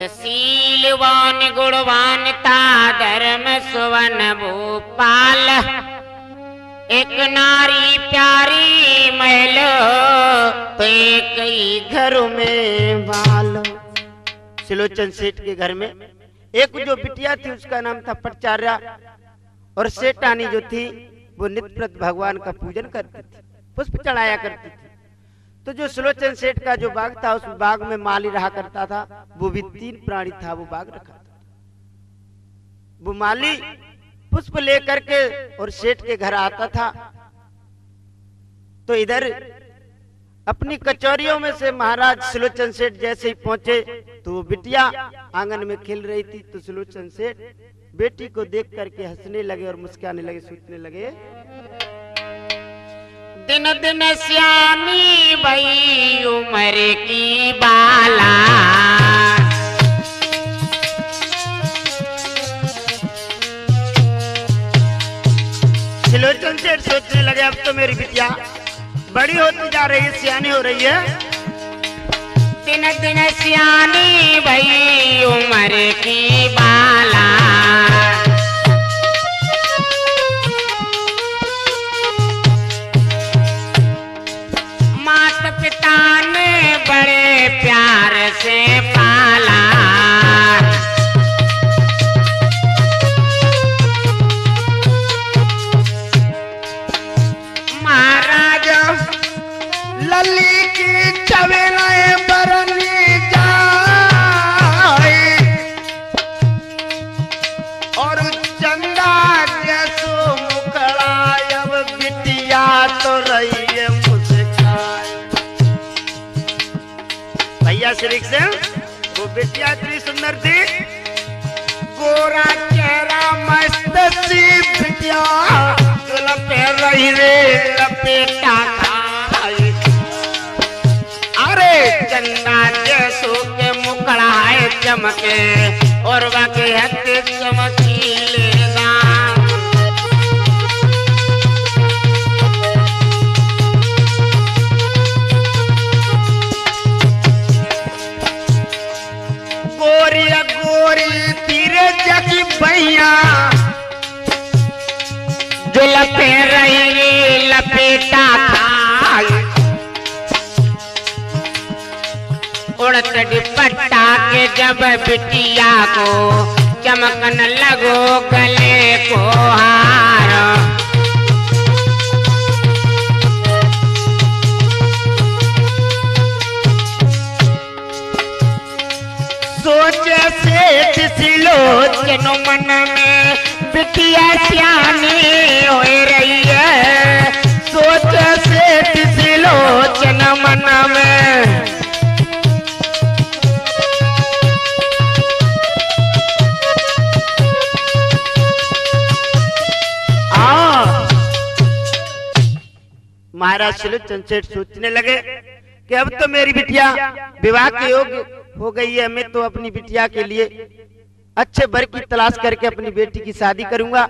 शीलवान गुणवान ता धर्म सुवन भूपाल। एक नारी प्यारी महल तो एक ही घर में बाल। सिलोचन सेठ के घर में एक जो बिटिया थी उसका नाम था पटचार्या और सेठानी जो थी वो नित्य भगवान का पूजन करती थी, पुष्प चढ़ाया करती थी। तो जो सुलोचन सेठ का जो बाग था उस बाग में माली रहा करता था, वो भी 3 प्राणी था, वो बाग रखा था। वो माली पुष्प लेकर के और सेठ के घर आता था तो इधर अपनी कचौरियों में से महाराज सुलोचन सेठ जैसे ही पहुंचे तो वो बिटिया आंगन में खेल रही थी। तो सुलोचन सेठ बेटी को देख करके हंसने लगे और मुस्कुराने लगे, सोचने लगे दिन दिन श्यामी भई उम्र की बाला। सिलोचन सेठ सोचने लगे अब तो मेरी बिटिया बड़ी होती जा रही है, सियानी हो रही है। दिन दिन सियानी भई उम्र की बाला। माता पिता ने बड़े प्यार से पाला। महाराज लली की चवेलाएं बरनी जाए और चंदा जैसो मुखड़ा अब बिटिया तो रही है मुस्कान। भैया श्री से वो बिटिया इतनी सुंदर थी, गोरा चेहरा मस्त सी बिटिया लपे रही रे लपेटा खाई। अरे चंदा जैसो के मुकड़ा है चमके और बाकी हद चमकीले दाम। गोरी गोरी तीरे जगी भैया जो लपे रही लपेटा खाई। उड़त दुपट्टा के जब बिटिया को चमकन लगो गले को हार। सोचे सेठ सिलोचन मन में बिटिया सियानी हो रही है। सोचे सेठ सिलोचन मन में महाराज सिलोचन सेठ सोचने लगे कि अब तो मेरी बिटिया विवाह के योग्य हो गई है, मैं तो अपनी बिटिया के लिए अच्छे वर की तलाश करके अपनी बेटी की शादी करूंगा।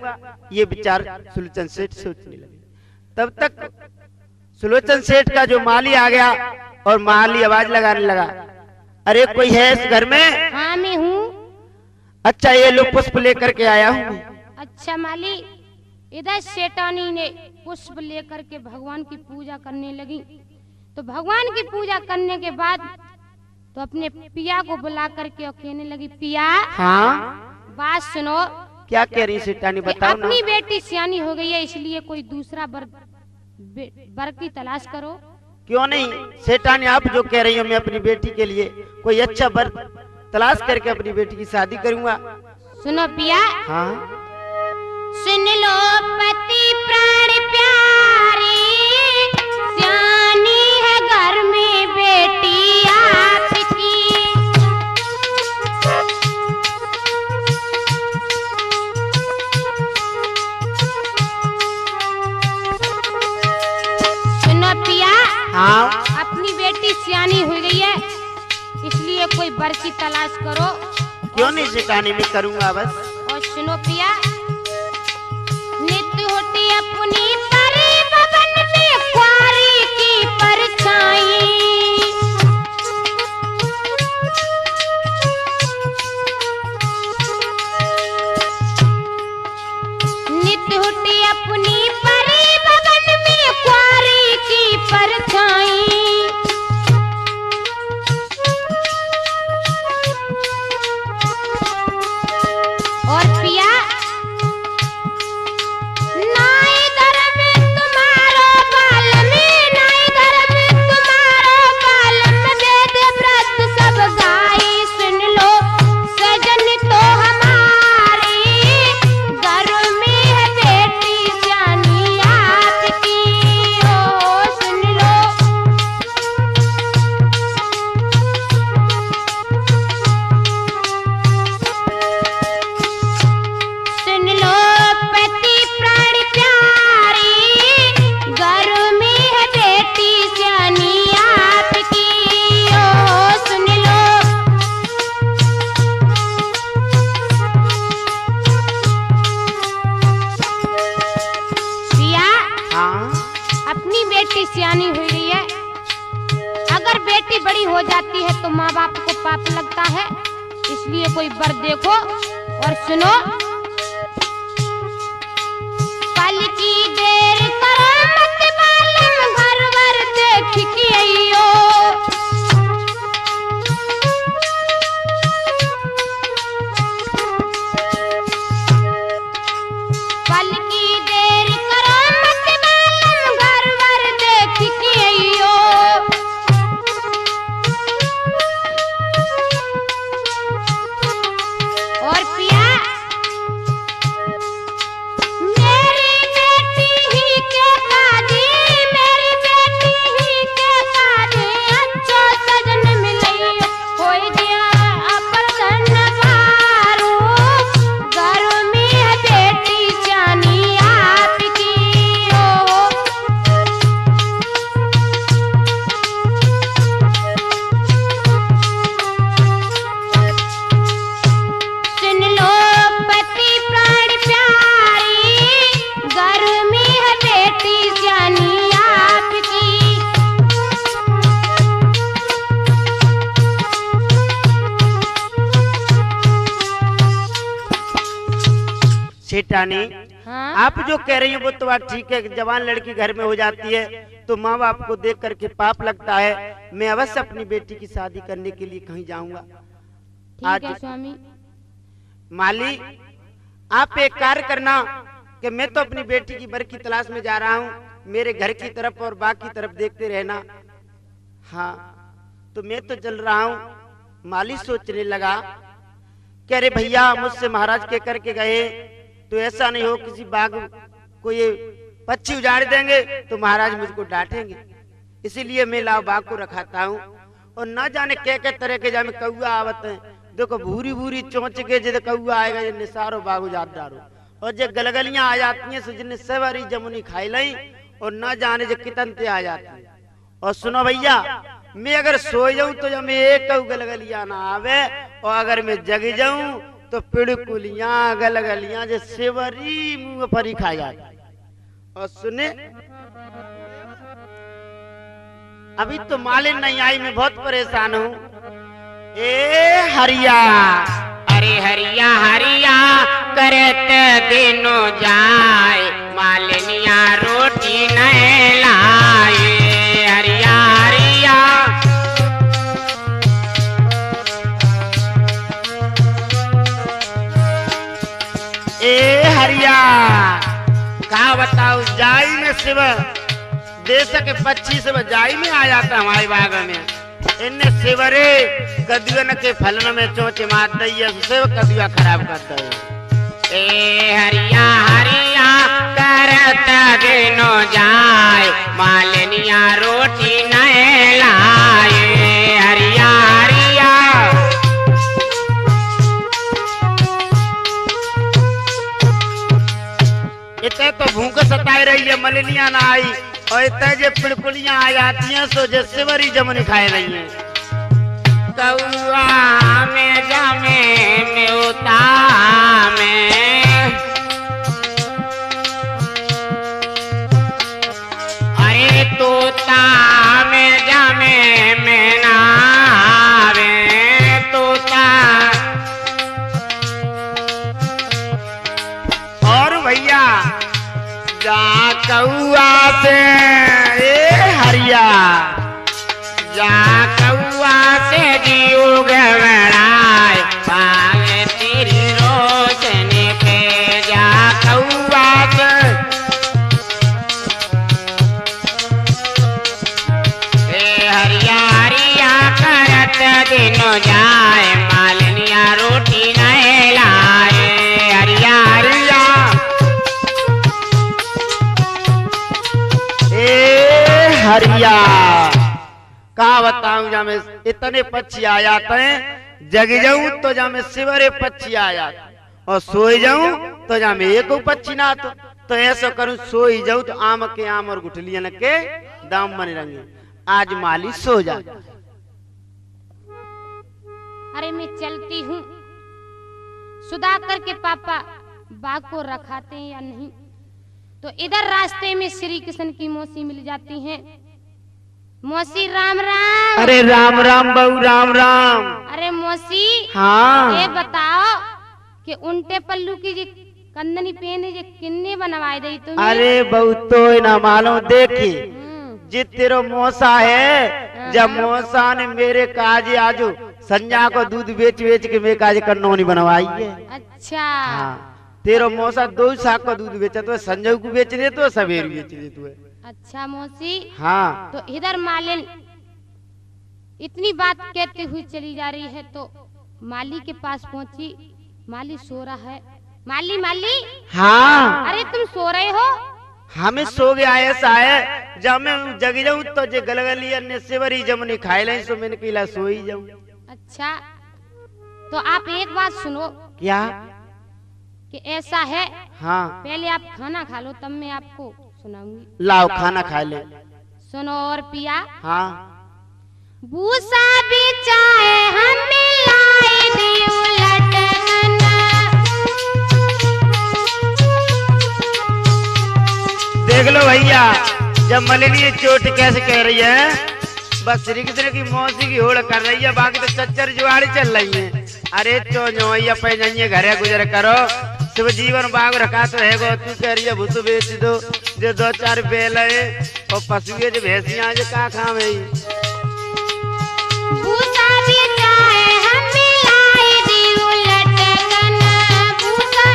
ये विचार सुलोचन सेठ सोचने लगे। तब तक सुलोचन सेठ का जो माली आ गया और माली आवाज लगाने लगा, अरे कोई है इस घर में? हाँ मैं हूँ। अच्छा ये लो पुष्प लेकर के आया हूँ। अच्छा माली। इधर सेठानी ने पुष्प लेकर के भगवान की पूजा करने लगी। तो भगवान की पूजा करने के बाद तो अपने पिया को बुला करके और कहने लगी, पिया हाँ बात सुनो। क्या कह रही सेठानी बताओ ना। अपनी बेटी सियानी हो गई है इसलिए कोई दूसरा वर की तलाश करो। क्यों नहीं सेठानी, आप जो कह रही हो मैं अपनी बेटी के लिए कोई अच्छा वर तलाश करके अपनी बेटी की शादी करूंगा। सुनो पिया। हाँ सुन लो पति प्राण प्यारी, सियानी है घर में बेटी आपकी। सुनो पिया। हाँ अपनी बेटी सियानी हो गई है इसलिए कोई वर की तलाश करो। क्यों नहीं सेठानी, मैं करूंगा बस। और सुनो पिया, नित्य होती अपनी परी भवन में क्वारी की परछाई। बेटी सियानी हुई रही है। अगर बेटी बड़ी हो जाती है तो माँ बाप को पाप लगता है, इसलिए कोई वर देखो और सुनो। पल की देर करो मत मालूम घर वर देख के आइयो। पल की देर करो मत मालूम घर वर देख के आइयो। और पिया मेरी बेटी ही के काजी, मेरी बेटी ही के काजी अच्छो सजन मिलइयो। होई दिया अपन धनवारो घर में है बेटी जानी आपकी ओ। सुन लो पति प्राण प्यारी घर में है बेटी जानी आपकी। सेठानी, हाँ आप जो कह रही हैं वो तो बात ठीक है। जवान लड़की घर में हो जाती है तो माँ बाप को देख करके पाप लगता है। मैं अवश्य अपनी बेटी की शादी करने के लिए कहीं जाऊंगा। ठीक है स्वामी। माली, आप एक कार्य करना कि मैं तो अपनी बेटी की वर की तलाश में जा रहा हूँ, मेरे घर की तरफ और बाग की तरफ देखते रहना। हाँ, तो मैं तो चल रहा हूँ। माली सोचने लगा कि अरे भैया मुझसे महाराज के करके गए तो ऐसा नहीं हो किसी बाग को ये पक्षी उजाड़ देंगे तो महाराज मुझको डांटेंगे। इसीलिए मैं लाव बाग को रखाता हूँ। और न जाने क्या तरह के जामे कौआ आवत है। देखो भूरी भूरी चोंच के जब कौआ आएगा ये निसारो बाग उजाड़ डारो। और जब गलगलियां आ जाती हैं जिन्हें सवारी जमुनी खाई लाई और न जाने जो कितनते आ जाती है। और सुनो भैया, मैं अगर सो जाऊं तो जब मैं एक गलगलियां ना आवे, और अगर मैं जग जाऊं तो पिड़कुलियां गलगलियां जो सेवरी मुंह पर ही खा जाती। और सुने, अभी तो मालिन नहीं आई, मैं बहुत परेशान हूँ। ए हरिया, अरे हरिया हरिया करत दिनों जाए, मालिनिया रोटी नहीं लाए। हरिया हरिया ए हरिया, कहा बताऊ जाई में शिव देश के पक्षी सब जाई में आ जाता हमारे बाग में। इनने शिवरे कदुअन के फलन में चोच मार दी है, शिव कदुआ खराब करता है। ए हरिया हरिया करत दिनों जाए, मालिनिया रोटी नहीं लाए। हरिया हरिया इतने तो भूख सताई रही है, मलिनिया ना आई। और इतने जो पिड़कुलियां आ जाती हैं सो जो शिवरी जमुनी खाए रही हैं। कौआ में जामे न्योता में, अरे तोता में जामे मैना रे तोता। और भैया जा कौआ से ए हरिया, जा कौआ से जीव घबराए, पाए तेरी रोशनी पे। जा कौआ से हरिया हरिया करत दिनों जाए, मालिनिया रोटी नहीं लाए। हरिया हरिया ए हरिया, कहा बताऊं जा में इतने पक्षी आ जाते हैं। जग जाऊं तो जा में सिवरे पक्षी आ जाते, और सोई जाऊं तो जा में एक पक्षी ना तो ऐसा करूं सोई जाऊं तो आम के आम और गुठलियन के दाम बने रहेंगे। आज माली सो जा। अरे मैं चलती हूँ। सुधाकर के पापा बाग को रखाते हैं या नहीं, तो इधर रास्ते में श्री कृष्ण की मौसी मिल जाती हैं। मौसी राम राम। अरे राम राम बहू राम राम। अरे मौसी हाँ ये बताओ कि उल्टे पल्लू की जी कंदनी पहने जे किन्ने बनवाए दी तुम्हें? अरे बहू तो ना मालूम देखी जी तेरो मौसा है, जब मौसा ने मेरे काज आजो संजा को दूध बेच बेच के मेरे काज कन्नौनी बनवाई है। अच्छा हाँ तेरो मौसा 2 साग का दूध बेचा तो संजय को बेच दे तो सवेर बेच दे तो। अच्छा मौसी हाँ तो इधर मालिन इतनी बात कहते हुए चली जा रही है तो माली के पास पहुंची। माली सो रहा है। माली माली हाँ अरे तुम सो रहे हो? हमें सो गया ऐसा है, जब मैं जग जाऊं तो जे गलगली अन्य सेवरी जमने खाए लें सो मैंने किला सो ही जाऊं। अच्छा तो आप एक बात सुनो। क्या? कि ऐसा है हाँ पहले आप खाना खा लो तब मैं आपको सुनाऊंगी। लाओ खाना खा ले। सुनो और पिया। हाँ भूसा बिछाए हमें लाए दियो लटकना। देख लो भैया जब मलिनी चोट कैसे कह रही है, बस श्री कृष्ण की मौसी की होड़ कर रही है, बाकी तो चच्चर जुआड़ी चल रही है। अरे तो जो पे जाइए घरे गुजर करो, शिव जीवन बाग रखा तो है गो। तू कह रही है भूस बेच दो, जो 2-4 बैल है और पशु जो भैंसियां जो का खावे। भूसा बिछाए हमें लाए दियो लटकना। भूसा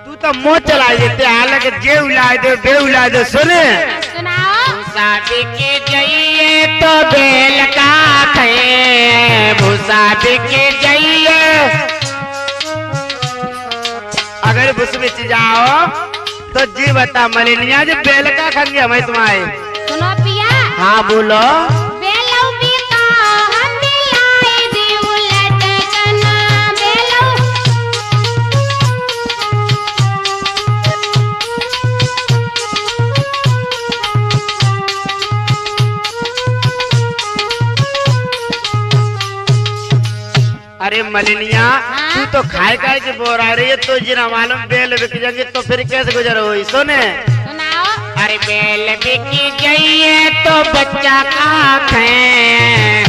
तू तो मोह चला देते हालांकि जे उलाए दो बे उलाए दो। सुने सुनाओ। भूसा बिके जाइए तो बेल का खाए, भूसा बिके जाइए। अगर भूस बेच जाओ तो जी बता मलिनिया जो बेल का खाएंगे हमें तुम्हारे। सुनो पिया। हाँ बोलो। बेलौ बिका हमें लाए दियो लटकना। बेलौ अरे मलिनिया तू तो खाए खाए के बोर आ रही है, तो जिना मालूम बेल बिक जाएंगे तो फिर कैसे गुजर हुई। सुने सुनाओ। अरे बेल बिकी जाइए तो बच्चा का खाए।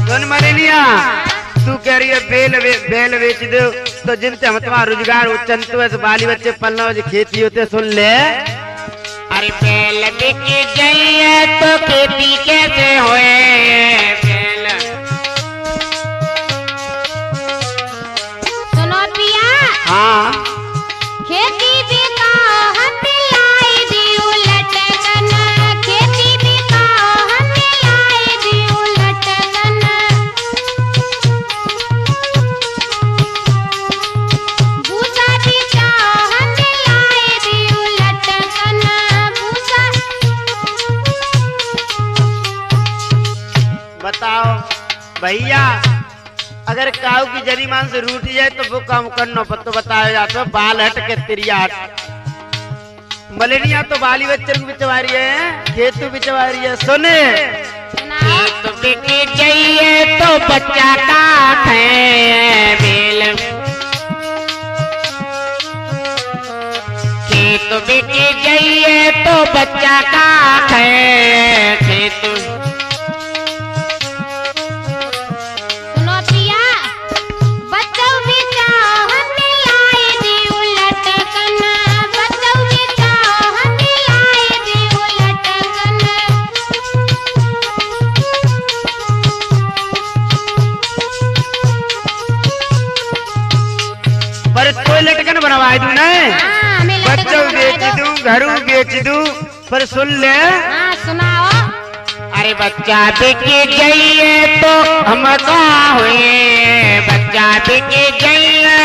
सुन मलिनिया तू कह रही है बेल बेच दो तो जिनसे हम तुम्हारा रोजगार उच्चंतु ऐसे बाली बच्चे पलना जो खेती होते सुन ले। अरे बेल बिकी जाइए तो खेती कैसे होए। बेल सुनो पिया। हाँ खेती बिका हमें लाए दियो लटकना। खेती बिका हमें लाए दियो लटकना। भूसा बिका हमें लाए दियो लटकना। भूसा बताओ भैया अगर काऊ की जनी मान से रूठ जाए तो वो काम करना तो बताया जाता है बाल हट के तिरिया हट। मलिनिया तो बाली बच्चन को बिचवा रही है, खेत बिचवा रही है। सुने सुनाओ। खेत बिकी जाइए तो बच्चा का खाए। बेल खेत बिकी जाइए तो बच्चा का खाए। खेत सुनो पिया। बच्चों बिचा हमें लाए दियो लटकना। बच्चों बिचा हमें लाए दियो लटकना। पर तो लटकन बनवा दूं ना, हाँ हमें लटकन बच्चों बनवाए बेच दो। दूं घरों बेच दूं, पर सुन ले हाँ सुनाओ। अरे बच्चा बिकी जाइए तो हम का हुए। बच्चा बिकी जाइए,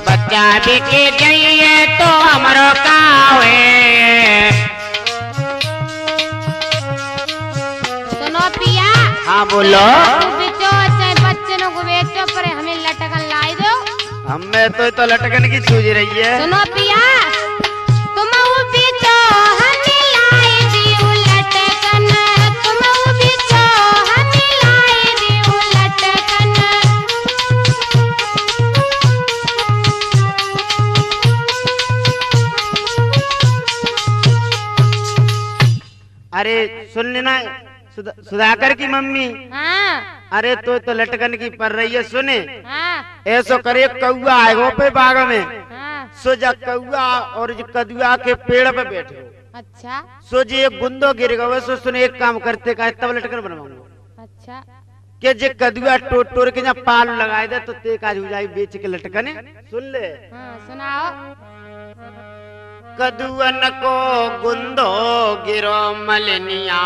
बच्चा बिकी जाइए तो हमारो का हुए। सुनो पिया। हाँ बोलो। तू बेचो चाहे बच्चों को बेचो पर हमें लटकन लाई दो। हमें तो लटकन की सूझ रही है। सुनो पिया। तुम वो बेचो हमें अरे सुन लेना सुधाकर की मम्मी। हाँ अरे तो लटकन की पड़ रही है, सुने। हाँ ऐसो करे कौआ आएगो पे बाग में, हाँ। सो जा कौआ और जो कदुआ के पेड़ पे बैठे हो। अच्छा सो जी एक गुंदो गिर गो, सो सुने एक काम करते का तब लटकन बनवाऊंगा। अच्छा के जे कदुआ टोट टोर के जहाँ पाल लगाए दे तो ते काज हो जाए बेच के लटकने। सुन ले। हाँ सुनाओ। कदुअन को गुंदो गिरो मलनिया,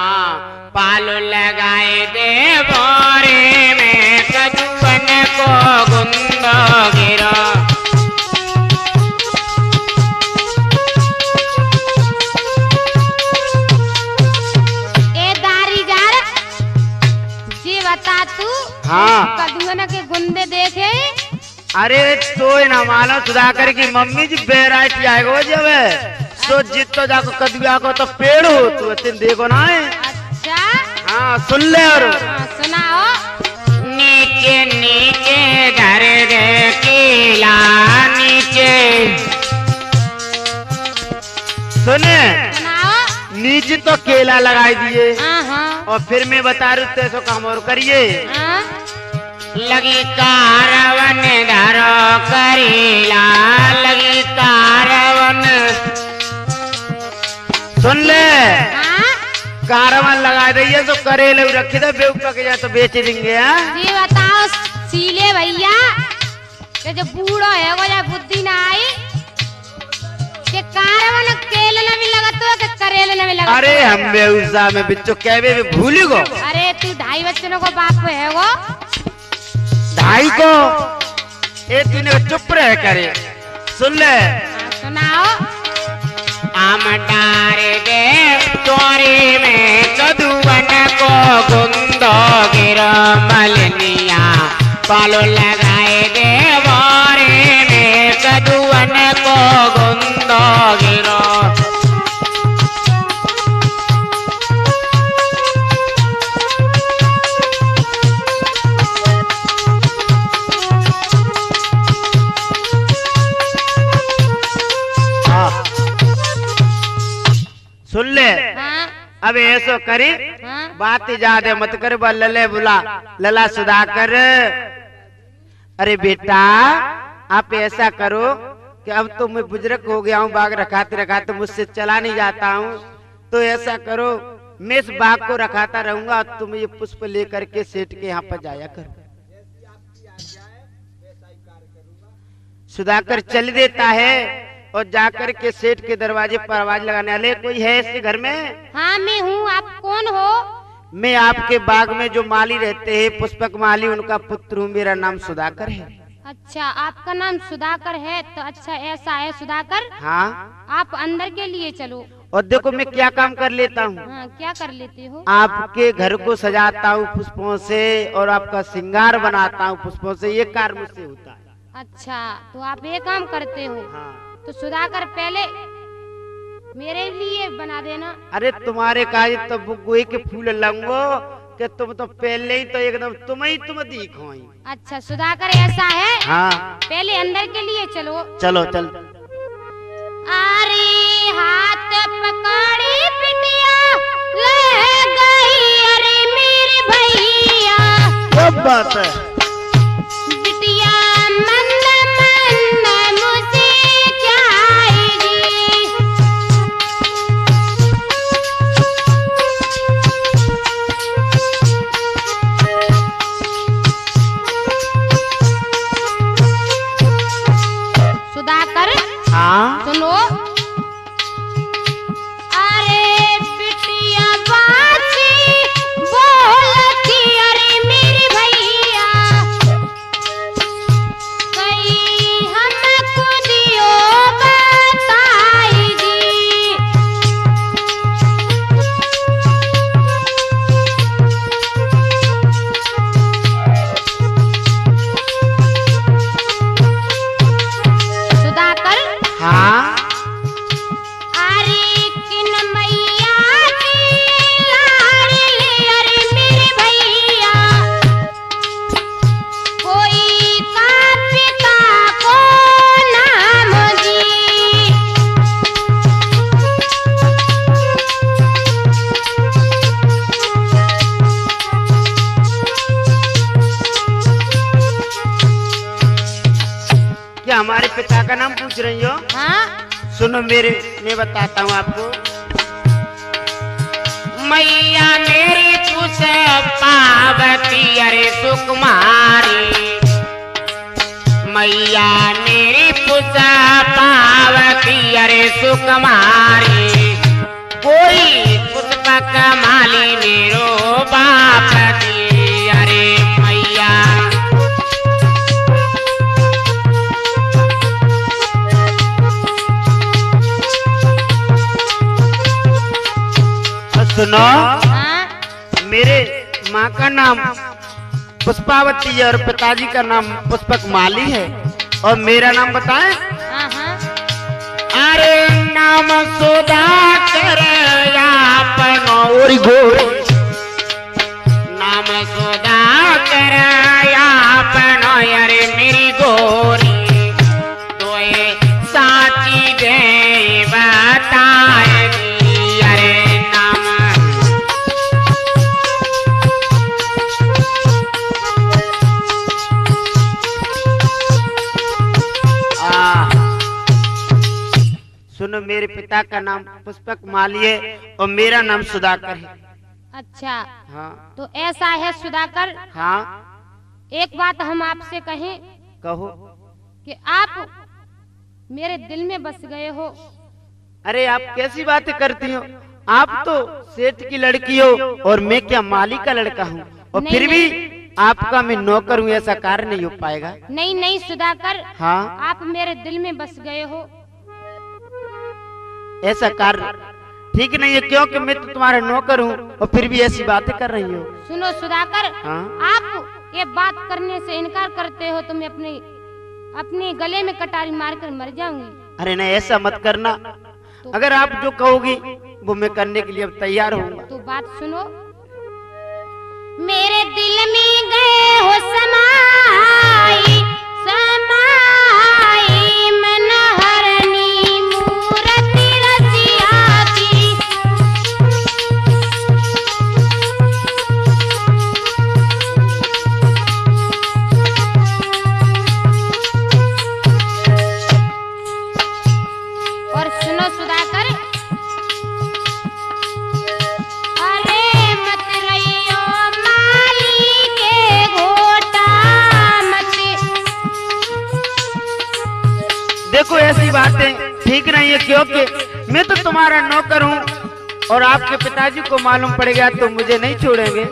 पालो लगाए दे बोरे में। कदुअन को गुंदो गिरो। ए दारीदार जी बता तू। हाँ। कदुअन के गुंदे देखे। अरे तो ना मानो सुधाकर की मम्मी जी बेराइटी आएगो जब सो जितो जाको कदुआ को तो पेड़ हो तू तुम देखो ना है। अच्छा हाँ सुन ले। और हाँ सुनाओ। नीचे नीचे धर दे केला नीचे। सुने सुनाओ। नीचे तो केला लगाई दिए हाँ हाँ और फिर मैं बता रू तेसो काम और करिए। हाँ। लगी कारवन धरो करेला, लगी कारवन। सुन ले। हाँ कारवन लगा रही है तो करेले रखी दे बेवकूफ के जाए तो बेच देंगे। जी बताओ सीले भैया कि जो बूढ़ो है वो या बुद्धि ना आई कि कारवन केले न भी लगत हो कि करेले न भी लगत। अरे हम बेउसा में बिच्चो कहवे में भूली गो। अरे तू 2.5 बच्चों को बाप है वो। 2.5 को ए तूने चुप रह करे। सुन ले। हाँ, सुनाओ। आम डार दे तोरी में, कदुअन को गुंदो गिरो मलनिया, पालो लगाए दे बोरे में। कदुअन को गुंदो गिरो। सुन ले। हाँ अब ऐसो करी हाँ बात ज्यादा मत कर लले बुला लला सुधाकर। अरे बेटा आप ऐसा करो कि अब तो मैं बुजुर्ग हो गया हूँ, बाग रखाते रखाते मुझसे चला नहीं जाता हूँ, तो ऐसा करो मैं इस बाग को रखाता रहूंगा, तुम ये पुष्प लेकर के सेठ के यहाँ पर जाया करो। सुधाकर चल देता है और जाकर के सेठ के दरवाजे पर आवाज लगाने वाले, कोई है इसके घर में? हाँ मैं हूँ, आप कौन हो? मैं आपके बाग में जो माली रहते हैं पुष्पक माली, उनका पुत्र हूँ, मेरा नाम सुधाकर है। अच्छा आपका नाम सुधाकर है, तो अच्छा ऐसा है सुधाकर। हाँ आप अंदर के लिए चलो। और देखो मैं क्या काम कर लेता हूँ। हाँ क्या कर लेते हो? आपके घर को सजाता हूँ पुष्पों से और आपका श्रृंगार बनाता हूँ पुष्पों से, ये कार्य मुझसे होता है। अच्छा तो आप ये काम करते हो। हाँ। तो सुधाकर पहले मेरे लिए बना देना। अरे तुम्हारे काज तो बुगुई के फूल लंगो कि तुम तो पहले ही तो एकदम तुम दिखो। अच्छा सुधाकर ऐसा है। हाँ पहले अंदर के लिए चलो। चलो चल। अरे हाथ पकड़ी बिटिया ले गई, अरे मेरे भैया सब बात है। बिटिया मंद मंद मुझे क्या आएगी। सुधाकर हाँ सुनो। अरे बिटिया बाजी बोलती, अरे मेरे भैया कहीं हमको दियो बताएगी। सुधाकर हाँ अरे किन मैया की लाडली, अरे मेरे भैया कोई का पिता को नाम जी। हमारे पिता का नाम पूछ रही हो? हाँ। सुनो मैं बताता हूँ आपको। मैया मेरी पुष्पावती अरे सुकुमारी, मैया मेरी पुष्पावती अरे सुकुमारी, कोई पुष्पक माली मेरो बाप दी अरे मैया। सुनो, हाँ। मेरे माँ का नाम पुष्पावती है और पिताजी का नाम पुष्पक माली है। और मेरा नाम बताएं? हाँ हाँ। अरे नाम सुधाकर और गोरी, नाम सुधाकर अरे मेरी गोरी, तो ये साची दे बताएगी अरे नाम। सुनो, मेरे पिता का नाम पुष्पक माली है और मेरा नाम सुधाकर है। अच्छा, हाँ तो ऐसा है सुधाकर, हाँ, एक बात हम आपसे कहें कहो। कि आप मेरे दिल में बस गए हो। अरे आप कैसी बातें करती हो? आप तो सेठ की लड़की हो और मैं क्या माली का लड़का हूँ, और नहीं, फिर भी आपका मैं नौकर हूँ, ऐसा कार्य नहीं हो पाएगा। नहीं नहीं सुधाकर, हाँ, आप मेरे दिल में बस गए हो। ऐसा कार्य ठीक नहीं है, क्योंकि मैं तो तुम्हारा नौकर हूँ और फिर भी ऐसी बातें कर रही हो। सुनो सुधाकर, हाँ? आप ये बात करने से इनकार करते हो तो मैं अपने गले में कटारी मारकर मर जाऊंगी। अरे नहीं, ऐसा मत करना। अगर आप जो कहोगी वो मैं करने के लिए अब तैयार हूँ। तो बात सुनो, मेरे दिल में गए हो समाई समाई मनहरनी मूरति रसिया की। और सुनो सुधाकर, अरे मत रहियो माली के घोटा मत। देखो, ऐसी बातें ठीक नहीं है, क्योंकि मैं तो तुम्हारा नौकर हूँ और आपके पिताजी को मालूम पड़ गया तो मुझे नहीं छोड़ेंगे।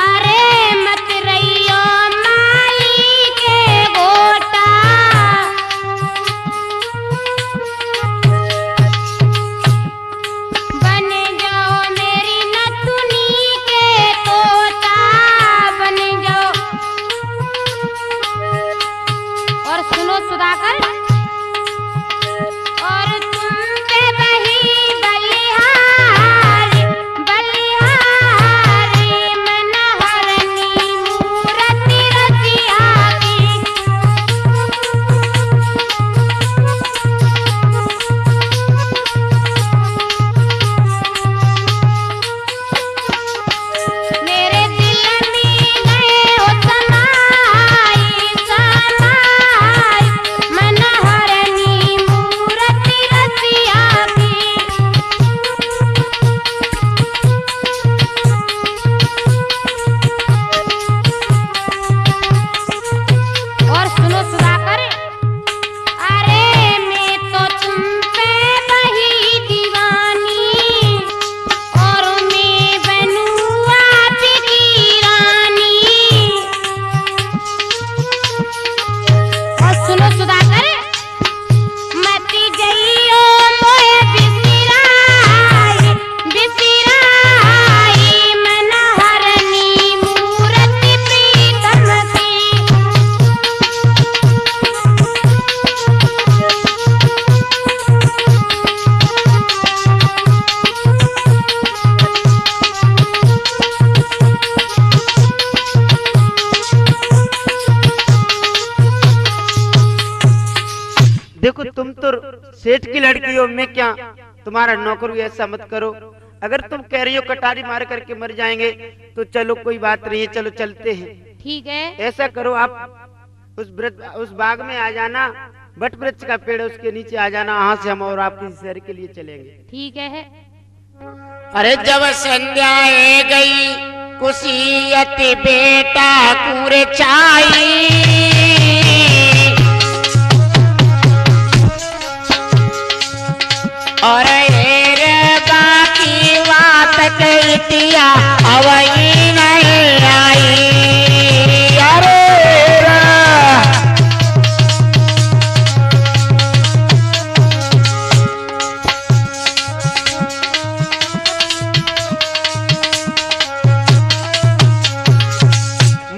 अरे मत रहियो माली के घोटा, बन जाओ मेरी नथुनी के तोता, बन जाओ। और सुनो सुधाकर, और तुम पे बही बलिहारी बलिहारी मनहरनी मूरति रसिया की। मेरे दिल में गए हो समाई समाई मनहरनी मूरति रसिया की। और सुनो सुधाकर, अरे मैं तो तुम पे बही दीवानी और मैं बनूं आपकी रानी। और सुनो सुधाकर, मती जइयो मोए बिसिराई बिसिराई मनहरनी मूरति प्रीतम की। देखो, तुम तो सेठ की लड़की हो, मैं क्या तुम्हारा नौकर हूँ, ऐसा मत करो। अगर तुम कह रही हो कटारी मार करके मर जाएंगे तो चलो कोई बात नहीं है, चलो चलते हैं। ठीक है। ऐसा करो, आप उस बाग में आ जाना, बट वृक्ष का पेड़ उसके नीचे आ जाना, वहाँ से हम और आप किसी शहर के लिए चलेंगे। ठीक है। अरे जब संध्या गई कुसियत बेटा कूरे चाई, और बाकी बात कहतिया अवई नहीं आई। अरे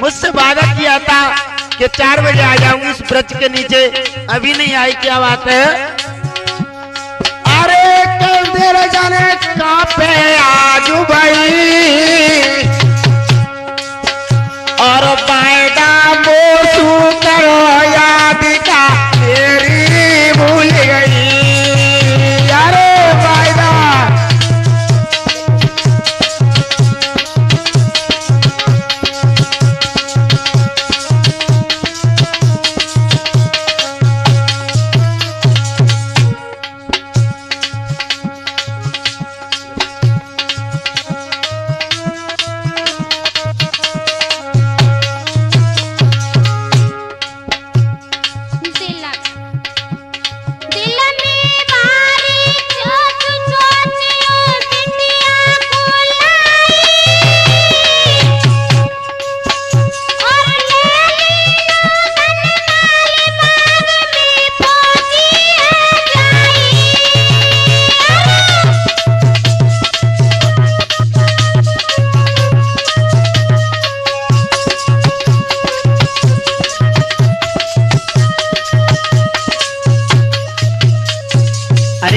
मुझसे वादा किया था कि 4 बजे आ जाऊंगी इस वृक्ष के नीचे, अभी नहीं आई, क्या बात है? अरे कल तेरे जाने कहाँ पे आजू भाई, और वायदा मोसू करो याद का मेरी भूल गई। अरे वायदा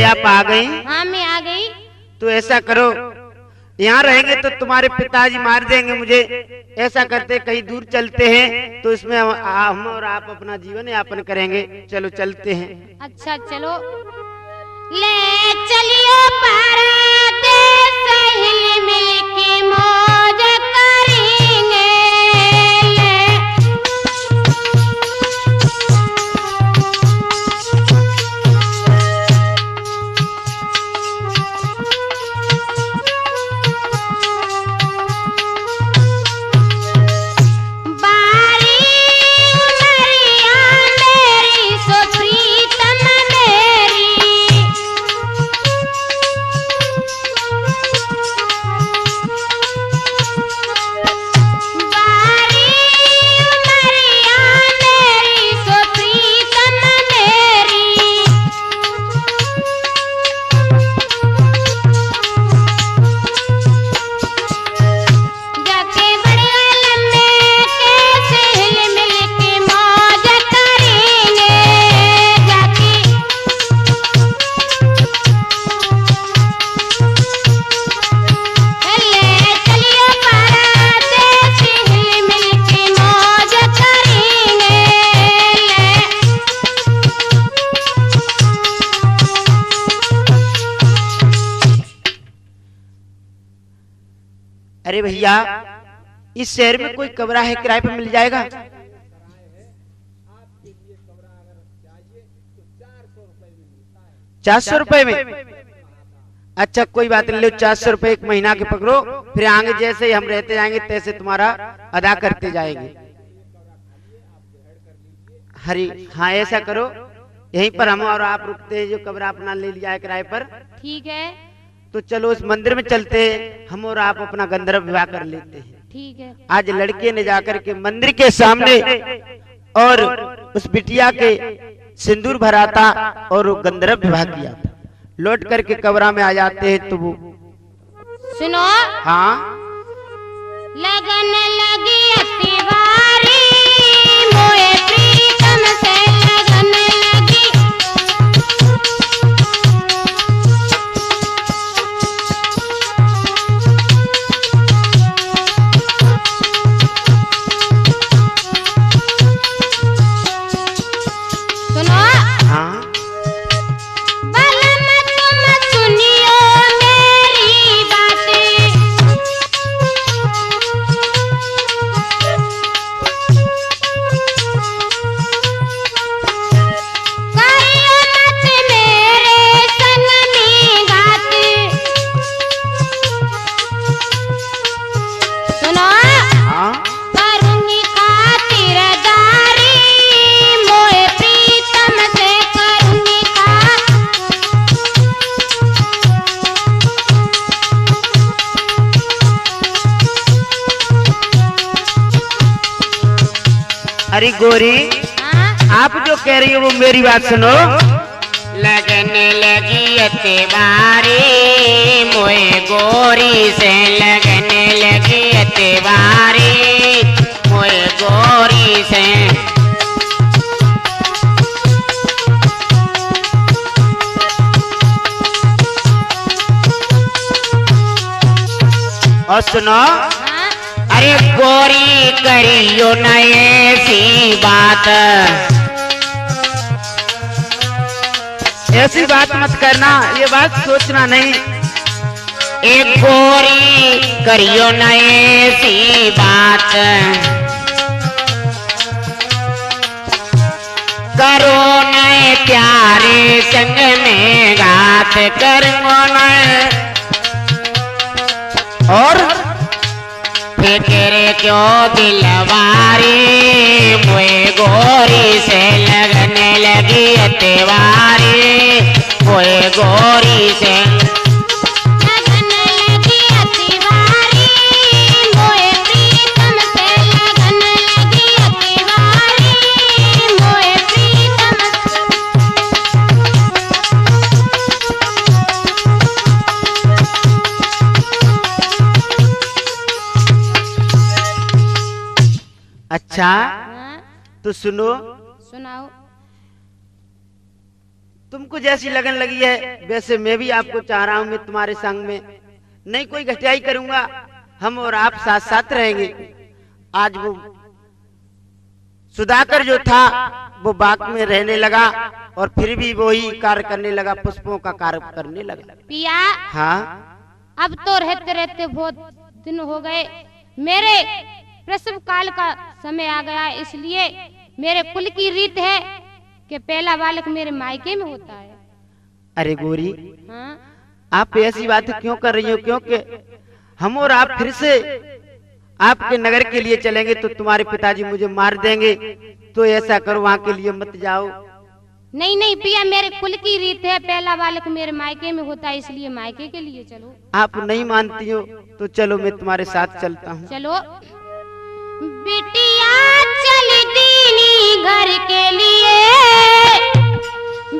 आप आ गई? हाँ मैं आ गई। तो ऐसा करो, यहाँ रहेंगे तो तुम्हारे पिताजी मार देंगे मुझे, ऐसा करते कहीं दूर चलते हैं, तो इसमें हम और आप अपना जीवन यापन करेंगे। चलो चलते हैं। अच्छा चलो, ले चलियो परदेस हिल मिल के मौज करेंगे। अरे भैया, इस शहर में कोई कमरा है किराए पे मिल जाएगा? 400 रुपए में? अच्छा कोई बात नहीं, लो 400 रुपए एक महीना के पकड़ो, फिर आगे जैसे ही हम रहते जाएंगे तैसे तुम्हारा अदा करते जाएंगे। हरी हाँ ऐसा करो, यहीं पर हम और आप रुकते हैं, जो कमरा अपना ले लिया है किराए पर। ठीक है। तो चलो उस मंदिर में चलते हैं, हम और आप अपना गंधर्व विवाह कर लेते हैं। ठीक है। आज लड़के ने जाकर के मंदिर के सामने और उस बिटिया के सिंदूर भरा था और गंधर्व विवाह किया था। लौट करके कमरा में आ जाते हैं तो वो सुनो। हाँ लगन लगी अतिवारी मोए प्रीतम से लगन लगी। सुनो। हाँ अरे गोरी, हाँ? आप जो कह रही हो वो मेरी बात सुनो। लगने लगी अतवारी मोए गोरी से, लगने लगी अतवारी मोए गोरी से। और सुनो, हाँ? अरे गोरी करियो न ऐसी बात, ऐसी बात मत करना, ये बात सोचना नहीं। एक गोरी करियो न ऐसी बात, करो न प्यारे संग में घात, करो न और फिक्र क्यों दिलवारी मोए गोरी से, लगने लगी अतवारी मोए गोरी से। लगन लगी अतिवारी मोए प्रीतम से, लगन लगी अतिवारी मोए प्रीतम अच्छा हाँ? तो सुनो, सुनाओ। तुमको जैसी लगन लगी है वैसे मैं भी आपको चाह रहा हूँ, मैं तुम्हारे संग में नहीं कोई घटियाई करूंगा, हम और आप साथ साथ रहेंगे। आज वो सुधाकर जो था वो बाग में रहने लगा और फिर भी वही कार्य करने लगा, पुष्पों का कार्य करने लगा। पिया, हाँ अब तो रहते रहते बहुत दिन हो गए, मेरे प्रसव काल का समय आ गया, इसलिए मेरे कुल की रीत है कि पहला बालक मेरे मायके में होता है। अरे गोरी, हाँ? आप ऐसी बात क्यों कर रही हो? क्योंकि हम और आप फिर से आपके नगर के लिए चलेंगे तो तुम्हारे पिताजी मुझे मार देंगे, तो ऐसा करो वहां के लिए मत जाओ। नहीं नहीं पिया, मेरे कुल की रीत है, पहला बालक मेरे मायके में होता है, इसलिए मायके के लिए चलो। आप नहीं मानती हो तो चलो मैं तुम्हारे साथ चलता हूँ। चलो। बिटिया चल दीनी घर के लिए,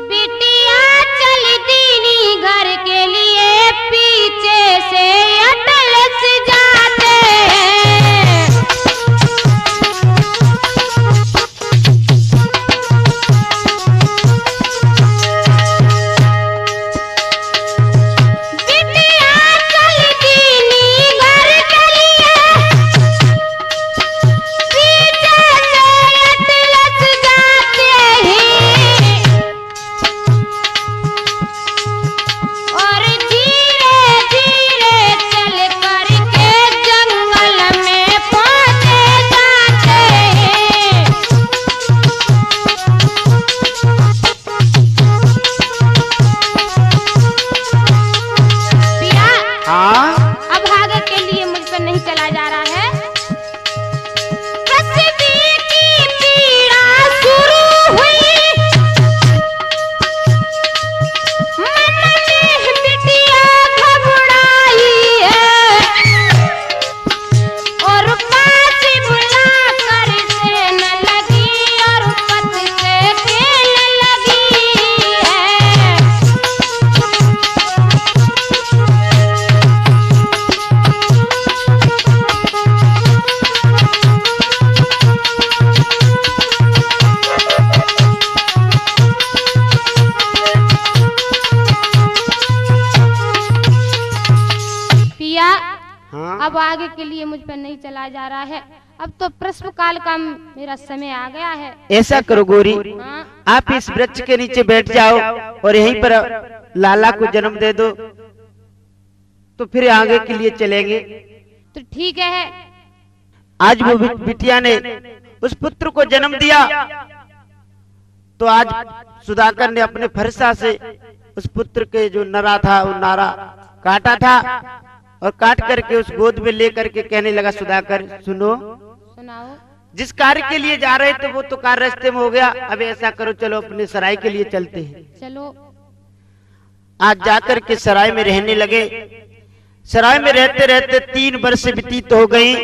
बिटिया चल दीनी घर के लिए, पीछे से अटलस जाते हैं। बिटिया चल दीनी घर के लिए, पीछे से अटलस जाते हैं। और धीरे धीरे चल करके जंगल में पहुंचे जाते हैं। पिया, हाँ अब आगे के लिए मुझ पर नहीं चला जा रहा है। प्रसवी की पीड़ा शुरू हुई, मन में बिटिया घबराई है, और पास बुला कर देने लगी और पत से खेलने लगी है। पिया, हाँ अब आगे के लिए मुझ पर नहीं चला जा रहा है, अब तो प्रसव काल का मेरा समय आ गया है। ऐसा करो गोरी, हाँ? आप इस वृक्ष के नीचे बैठ जाओ और यहीं पर लाला को जन्म दे दो, तो फिर आगे के लिए चलेंगे। तो ठीक है। आज वो बिटिया ने उस पुत्र को जन्म दिया, तो आज सुधाकर ने अपने फरसा से उस पुत्र के जो नरा था वो नारा काटा था और काट करके उस गोद में लेकर के कहने लगा, सुधाकर सुनो, सुनाओ। जिस कार्य के लिए जा रहे थे वो तो कार्य रास्ते में हो गया, अब ऐसा करो चलो अपने सराय के लिए चलते हैं। चलो। आज जाकर के सराय में रहने लगे। सराय में रहते रहते 3 वर्ष व्यतीत हो गई।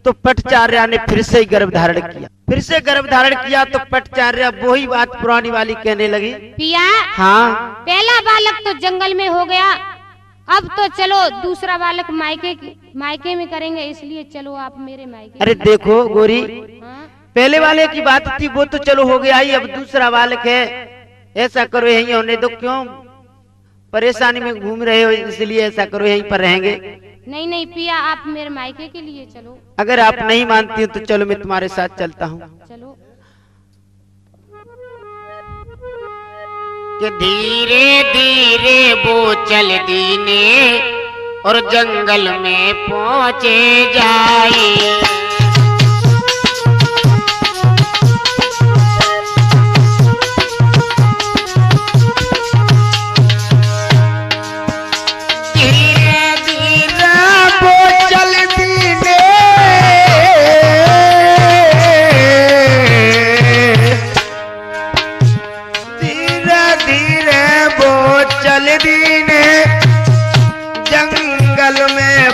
तो पटचार्य ने फिर से गर्भ धारण किया। फिर से गर्भ धारण किया तो पटचार्य वही बात पुरानी वाली कहने लगी, पिया हाँ पहला बालक तो जंगल में हो गया, अब तो चलो दूसरा बालक मायके में करेंगे, इसलिए चलो आप मेरे मायके। अरे देखो गोरी, हाँ? पहले वाले की बात थी वो तो चलो हो गया ही, अब दूसरा बालक है, ऐसा करो यहीं होने दो, क्यों परेशानी में घूम रहे हो, इसलिए ऐसा करो यहीं पर रहेंगे। नहीं नहीं पिया, आप मेरे मायके के लिए चलो। अगर आप नहीं मानती हो तो चलो मैं तुम्हारे साथ चलता हूँ। चलो। कि धीरे धीरे वो चल दीने और जंगल में पहुंचे जाए।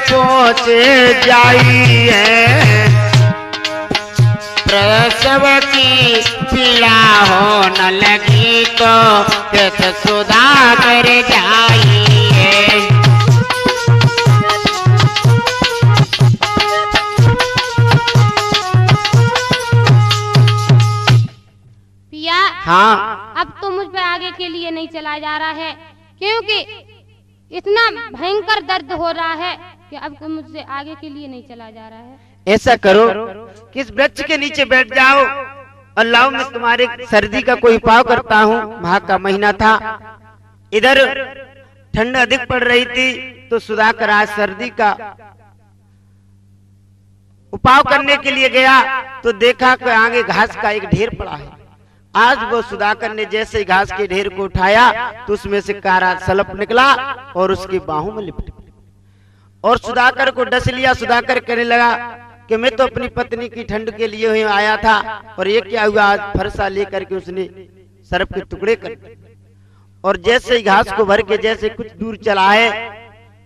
पहुंचे जाइए, प्रसव की पीड़ा हो न लगी तो तीर्थ सुधा कर जाइए। पिया हाँ अब तो मुझ पे आगे के लिए नहीं चला जा रहा है, क्योंकि इतना भयंकर दर्द हो रहा है कि अब तो मुझसे आगे के लिए नहीं चला जा रहा है। ऐसा करो कि इस वृक्ष के नीचे बैठ जाओ और लाओ मैं तुम्हारे सर्दी का कोई उपाय करता हूँ। माह का महीना था, इधर ठंड अधिक पड़ रही थी तो सुधाकर आज सर्दी का उपाय करने के लिए गया तो देखा कि आगे घास का एक ढेर पड़ा है। आज वो सुधाकर ने जैसे घास के ढेर को उठाया तो उसमें से कारा सलप निकला और उसकी बाहों में लिपट और सुधाकर को डस लिया। सुधाकर कहने लगा कि मैं तो अपनी पत्नी की ठंड के लिए ही आया था और ये क्या हुआ, आज फरसा लेकर के उसने सर्प के टुकड़े कर और जैसे ही घास को भर के जैसे कुछ दूर चला है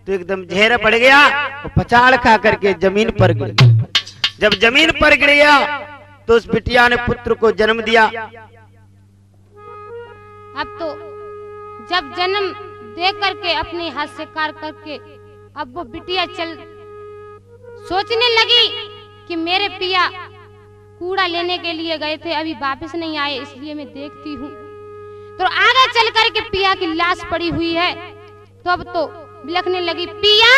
तो एकदम झेरा पड़ गया और पछाड़ खा करके जमीन पर गिर। जब जमीन पर गिर गया तो उस बिटिया ने पुत्र को जन्म दिया। अब तो जब जन्म दे करके अपने हाथ से कार करके अब वो बिटिया सोचने लगी कि मेरे पिया कूड़ा लेने के लिए गए थे, अभी वापस नहीं आए, इसलिए मैं देखती हूँ। तो आगे चल करके पिया की लाश पड़ी हुई है, तो अब तो बिलखने लगी पिया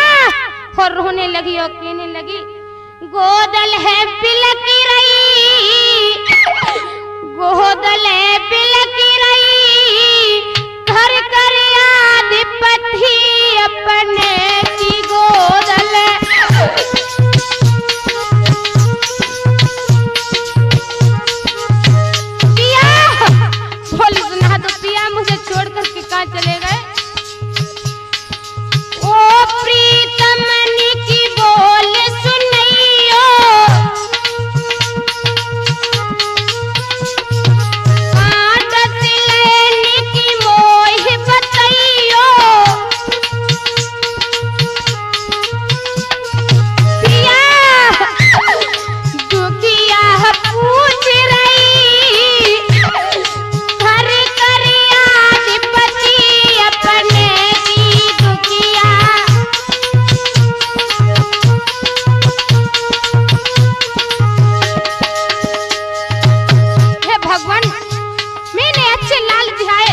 और रोने लगी और कहने लगी, गोदल है बिलकी रही, गोदल है बिलकी रही, घर कर याद पठी अपने की गोदल। पिया बोल सुना तो पिया मुझे छोड़ करके कहाँ चले गए। ओ प्रीतम की बोल सुनियो, आदत लेने की मोह बताइयो, पिया दुखिया पूछ रही, घर कर याद पति अपने की दुखिया। हे भगवान, मैंने अच्छे लाल दिखाए,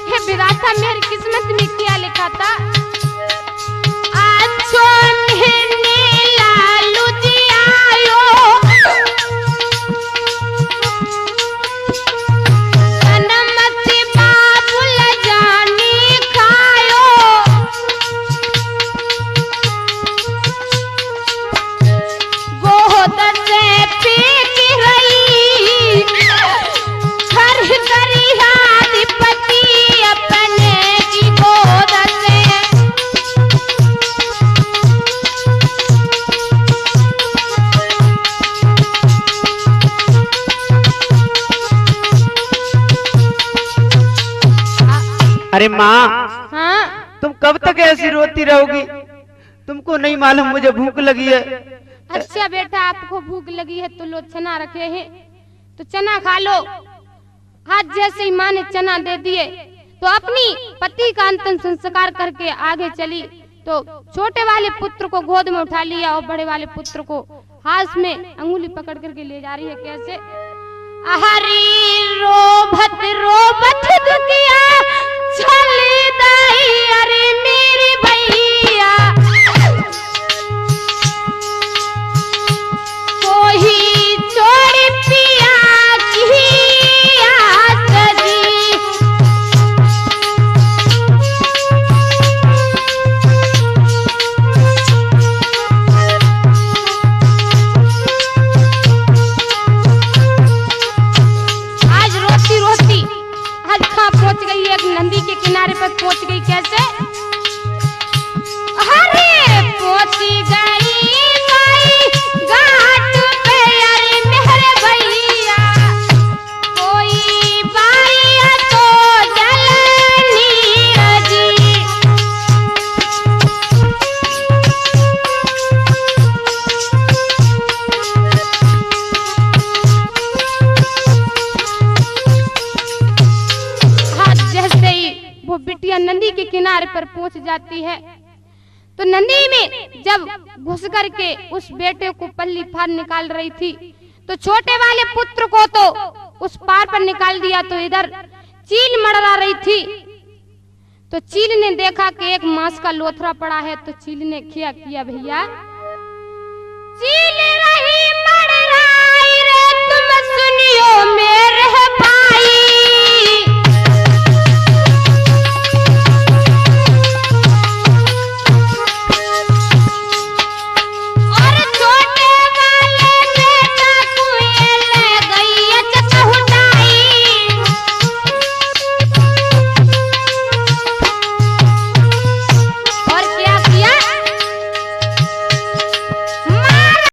हे विधाता मेरी किस्मत में क्या लिखा था। अच्छो मैंने लालू दियायो, सनमती बाबुल जानी खायो, गोद से फेंक रही, घर करी आधिपति अपने की गोद से। अरे माँ, हाँ तुम कब तक ऐसी रोती रहोगी? तुमको नहीं मालूम मुझे भूख लगी है। अच्छा बेटा, आपको भूख लगी है तो लो चना रखे हैं, तो चना खा लो। आज जैसे ही माँ ने चना दे दिए तो अपनी पति का अंतिम संस्कार करके आगे चली। तो छोटे वाले पुत्र को गोद में उठा लिया और बड़े वाले पुत्र को हाथ में अंगुली पकड़ करके ले जा रही है। कैसे? हरी रोबत दुखिया चली दाई, अरे मेरी भैया कोई चोरी पिया की आस दी। आज रोती रोती आज कहाँ पहुंच गई? एक नदी के किनारे पर पहुंच गई। कैसे? अरे पहुंच गई माई घाट पे, अरे मेरे भैया कोई बाई तो जलनी जी। हाँ, जैसे ही वो बिटिया नदी के किनारे पर पहुंच जाती है तो नदी में जब घुस करके उस बेटे को पल्ली फाड़ निकाल रही थी तो छोटे वाले पुत्र को तो उस पार पर निकाल दिया। तो इधर चील मड़रा रही थी तो चील ने देखा कि एक मांस का लोथरा पड़ा है, तो चील ने क्या किया भैया? चील रही मड़राई रे तुम सुनियो मेरे